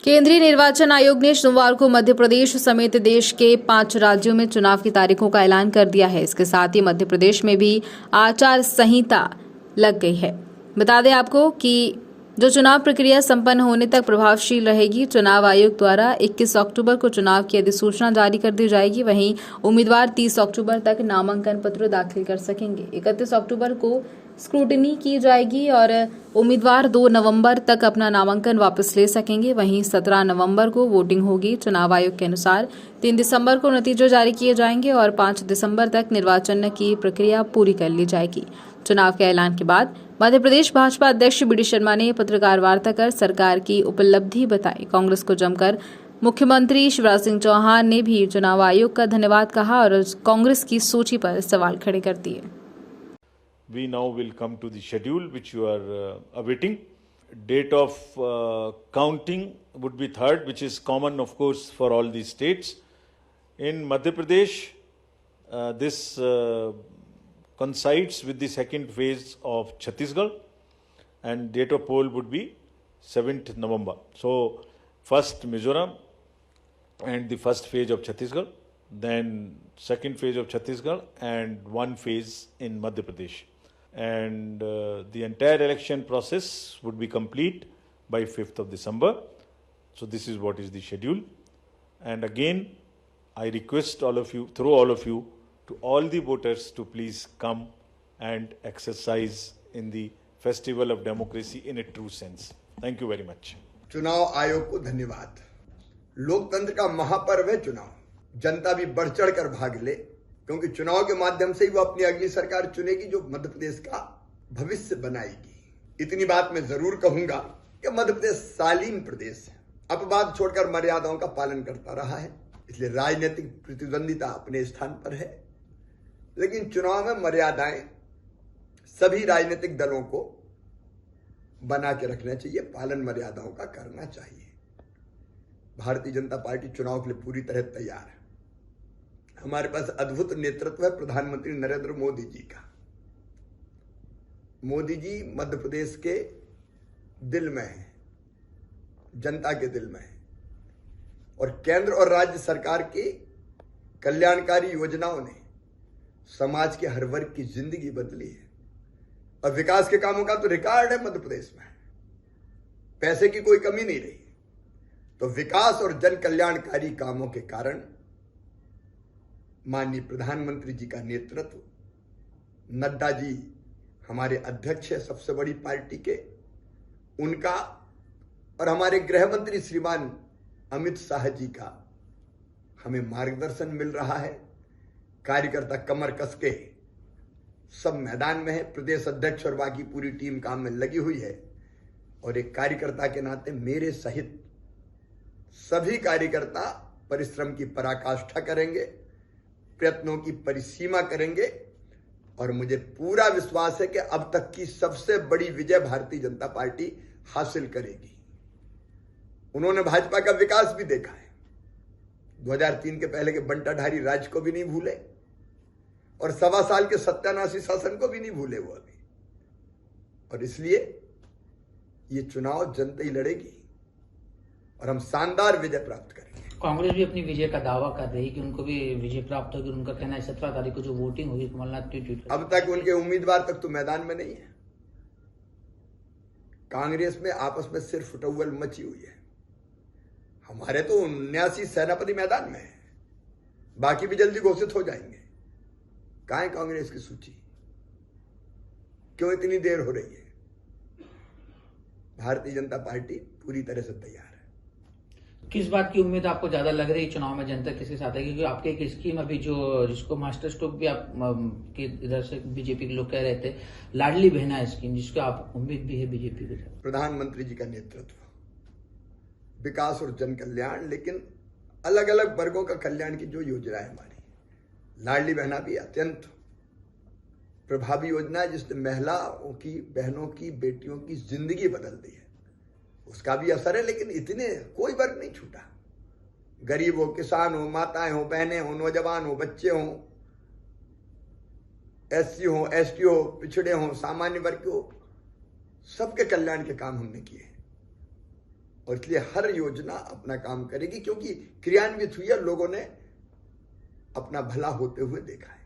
केंद्रीय निर्वाचन आयोग ने सोमवार को मध्य प्रदेश समेत देश के 5 राज्यों में चुनाव की तारीखों का ऐलान कर दिया है। इसके साथ ही मध्य प्रदेश में भी आचार संहिता लग गई है। बता दें आपको कि जो चुनाव प्रक्रिया संपन्न होने तक प्रभावशील रहेगी। चुनाव आयोग द्वारा 21 अक्टूबर को चुनाव की अधिसूचना जारी कर दी जाएगी। वहीं उम्मीदवार 30 अक्टूबर तक नामांकन पत्र दाखिल कर सकेंगे। 31 अक्टूबर को स्क्रूटनी की जाएगी और उम्मीदवार 2 नवंबर तक अपना नामांकन वापस ले सकेंगे। वहीं 17 नवंबर को वोटिंग होगी। चुनाव आयोग के अनुसार 3 दिसंबर को नतीजे जारी किए जाएंगे और 5 दिसंबर तक निर्वाचन की प्रक्रिया पूरी कर ली जाएगी। चुनाव के ऐलान के बाद मध्य प्रदेश भाजपा अध्यक्ष बी डी शर्मा ने पत्रकार वार्ता कर सरकार की उपलब्धि बताई। कांग्रेस को जमकर मुख्यमंत्री शिवराज सिंह चौहान ने भी चुनाव आयोग का धन्यवाद कहा और कांग्रेस की सूची पर सवाल खड़े कर दिए। We now will come to the schedule which you are awaiting. Date of counting would be 3rd, which is common of course for all these states. In Madhya Pradesh, this coincides with the second phase of Chhattisgarh, and date of poll would be 7th November. So first Mizoram and the first phase of Chhattisgarh, then second phase of Chhattisgarh and one phase in Madhya Pradesh. And the entire election process would be complete by 5th of December. So this is what is the schedule. And again, I request all of you, through all of you, to all the voters to please come and exercise in the festival of democracy in a true sense. Thank you very much. चुनाव आयोग को धन्यवाद। लोकतंत्र का महापर्व है चुनाव। जनता भी बढ़ चढ़ कर भाग ले, क्योंकि चुनाव के माध्यम से ही वो अपनी अगली सरकार चुनेगी जो मध्य प्रदेश का भविष्य बनाएगी। इतनी बात मैं जरूर कहूंगा कि मध्य प्रदेश शालीन प्रदेश है, अपवाद छोड़कर मर्यादाओं का पालन करता रहा है, इसलिए राजनीतिक प्रतिद्वंदिता अपने स्थान पर है। लेकिन चुनाव में मर्यादाएं सभी राजनीतिक दलों को बना के रखना चाहिए, पालन मर्यादाओं का करना चाहिए। भारतीय जनता पार्टी चुनाव के लिए पूरी तरह तैयार है। हमारे पास अद्भुत नेतृत्व है प्रधानमंत्री नरेंद्र मोदी जी का। मोदी जी मध्य प्रदेश के दिल में है, जनता के दिल में है, और केंद्र और राज्य सरकार की कल्याणकारी योजनाओं ने समाज के हर वर्ग की जिंदगी बदली है। और विकास के कामों का तो रिकॉर्ड है मध्य प्रदेश में, पैसे की कोई कमी नहीं रही। तो विकास और जन कल्याणकारी कामों के कारण माननीय प्रधानमंत्री जी का नेतृत्व, नड्डा जी हमारे अध्यक्ष है सबसे बड़ी पार्टी के, उनका और हमारे गृह मंत्री श्रीमान अमित शाह जी का हमें मार्गदर्शन मिल रहा है। कार्यकर्ता कमर कस के सब मैदान में है, प्रदेश अध्यक्ष और बाकी पूरी टीम काम में लगी हुई है। और एक कार्यकर्ता के नाते मेरे सहित सभी कार्यकर्ता परिश्रम की पराकाष्ठा करेंगे, प्रयत्नों की परिसीमा करेंगे, और मुझे पूरा विश्वास है कि अब तक की सबसे बड़ी विजय भारतीय जनता पार्टी हासिल करेगी। उन्होंने भाजपा का विकास भी देखा है, 2003 के पहले के बंटाधारी राज को भी नहीं भूले और 1.25 साल के सत्यानाशी शासन को भी नहीं भूले वो अभी। और इसलिए ये चुनाव जनता ही लड़ेगी और हम शानदार विजय प्राप्त करेंगे। कांग्रेस भी अपनी विजय का दावा कर रही है कि उनको भी विजय प्राप्त होगी। उनका कहना है 17 तारीख को जो वोटिंग होगी कमलनाथ ट्वीट। अब तक उनके उम्मीदवार तक तो मैदान में नहीं है। कांग्रेस में आपस में सिर्फ फुटौल मची हुई है। हमारे तो 79 सेनापति मैदान में है, बाकी भी जल्दी घोषित हो जाएंगे। कहां है कांग्रेस की सूची? क्यों इतनी देर हो रही है? भारतीय जनता पार्टी पूरी तरह से तैयार है। किस बात की उम्मीद आपको ज्यादा लग रही है चुनाव में जनता किसके साथ है? क्योंकि आपके एक स्कीम अभी जो जिसको मास्टर स्ट्रोक भी आप के इधर से बीजेपी के लोग कह रहे थे, लाडली बहना स्कीम, जिसको आप उम्मीद भी है बीजेपी के साथ। प्रधानमंत्री जी का नेतृत्व, विकास और जन कल्याण, लेकिन अलग अलग वर्गों का कल्याण की जो योजना है हमारी, लाडली बहना भी अत्यंत प्रभावी योजना है, जिसने महिलाओं की, बहनों की, बेटियों की जिंदगी बदल दी है। उसका भी असर है, लेकिन इतने कोई वर्ग नहीं छूटा। गरीब हो, किसान हो, माताएं हो, बहनें हो, नौजवान हो, बच्चे हो, एससी हो, एसटी हो, पिछड़े हो, सामान्य वर्ग हो, सबके कल्याण के काम हमने किए। और इसलिए हर योजना अपना काम करेगी, क्योंकि क्रियान्वित हुई है, लोगों ने अपना भला होते हुए देखा है।